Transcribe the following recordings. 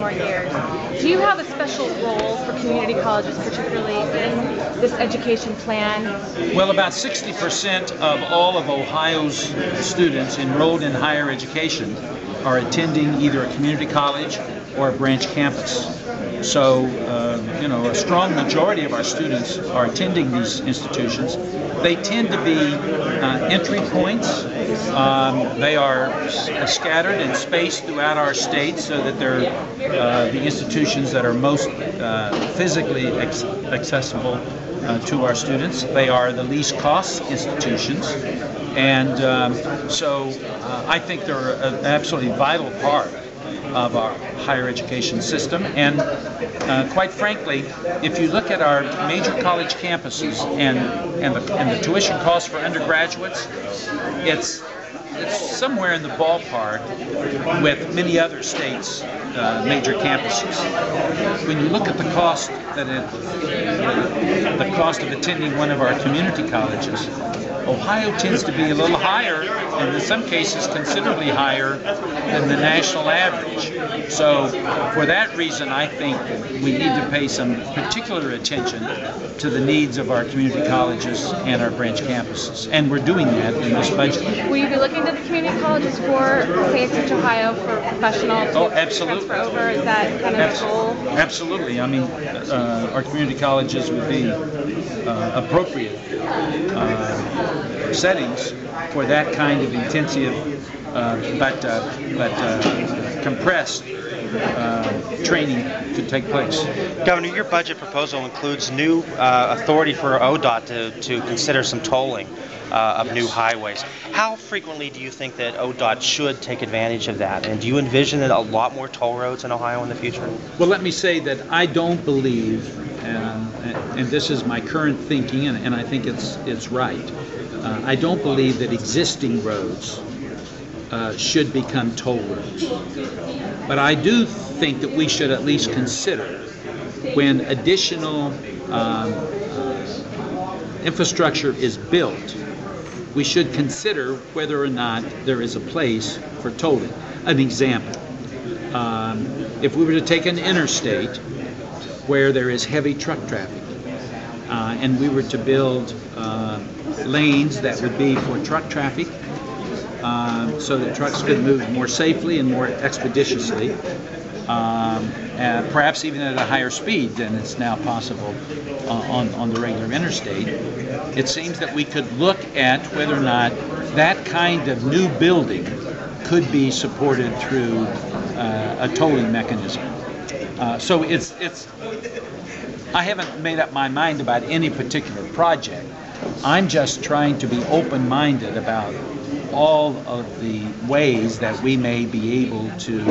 more years. Do you have a special role for community colleges, particularly in this education plan? Well, about 60% of all of Ohio's students enrolled in higher education are attending either a community college or a branch campus. So, a strong majority of our students are attending these institutions. They tend to be entry points. They are scattered and spaced throughout our state so that they're the institutions that are most physically accessible to our students. They are the least cost institutions, and so I think they're an absolutely vital part of our higher education system. And quite frankly, if you look at our major college campuses and the tuition costs for undergraduates, it's somewhere in the ballpark with many other states' major campuses. When you look at the cost the cost of attending one of our community colleges, Ohio tends to be a little higher, and in some cases considerably higher than the national average. So for that reason, I think we need to pay some particular attention to the needs of our community colleges and our branch campuses. And we're doing that in this budget. Will you be looking to the community colleges for, say, Central Ohio for professional to absolutely. transfer over? Is that kind of the goal? Absolutely. I mean, our community colleges would be appropriate settings for that kind of intensive but compressed training to take place. Governor, your budget proposal includes new authority for ODOT to consider some tolling of new highways. How frequently do you think that ODOT should take advantage of that? And do you envision a lot more toll roads in Ohio in the future? Well, let me say that I don't believe, and this is my current thinking, and I think it's right, I don't believe that existing roads should become toll roads. But I do think that we should at least consider, when additional infrastructure is built, we should consider whether or not there is a place for tolling. An example, if we were to take an interstate where there is heavy truck traffic, and we were to build lanes that would be for truck traffic, so that trucks could move more safely and more expeditiously, and perhaps even at a higher speed than it's now possible on the regular interstate. It seems that we could look at whether or not that kind of new building could be supported through a tolling mechanism. So I haven't made up my mind about any particular project. I'm just trying to be open-minded about all of the ways that we may be able to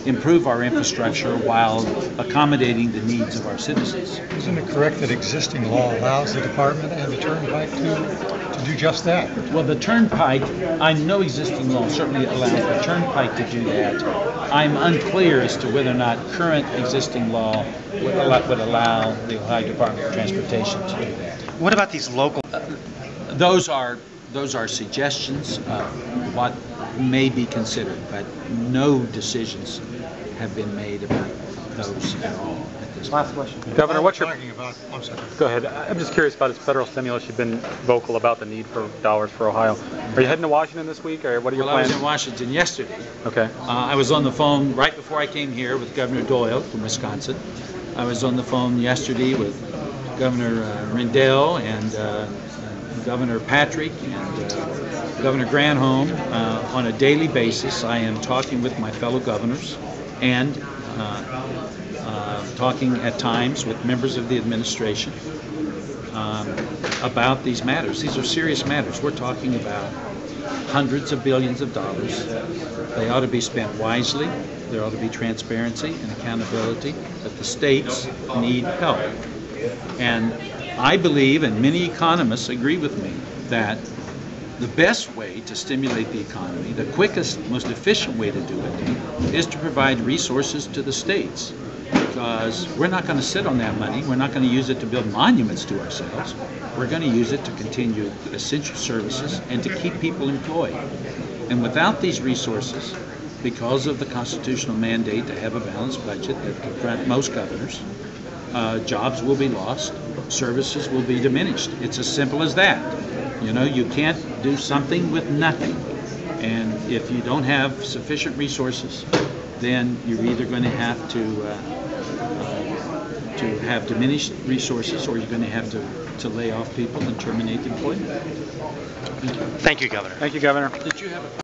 improve our infrastructure while accommodating the needs of our citizens. Isn't it correct that existing law allows the department and the turnpike to do just that? Well, the turnpike, I know existing law certainly allows the turnpike to do that. I'm unclear as to whether or not current existing law would allow the Ohio Department of Transportation to do that. What about these local? Those are suggestions of what may be considered, but no decisions have been made about those at all. Last question. Governor, what's your... I'm sorry. Go ahead. I'm just curious about this federal stimulus. You've been vocal about the need for dollars for Ohio. Are you heading to Washington this week, or what are your plans? I was in Washington yesterday. Okay. I was on the phone right before I came here with Governor Doyle from Wisconsin. I was on the phone yesterday with Governor Rendell and Governor Patrick and Governor Granholm. On a daily basis, I am talking with my fellow governors and talking at times with members of the administration about these matters. These are serious matters. We're talking about hundreds of billions of dollars. They ought to be spent wisely. There ought to be transparency and accountability, but the states need help. And I believe, and many economists agree with me, that the best way to stimulate the economy, the quickest, most efficient way to do it, is to provide resources to the states. Because we're not going to sit on that money. We're not going to use it to build monuments to ourselves. We're going to use it to continue essential services and to keep people employed. And without these resources, because of the constitutional mandate to have a balanced budget that confront most governors, jobs will be lost, services will be diminished. It's as simple as that. You know, you can't do something with nothing. And if you don't have sufficient resources, then you're either going to have to have diminished resources, or you're going to have to lay off people and terminate employment. Thank you, Governor. Thank you, Governor. Did you have a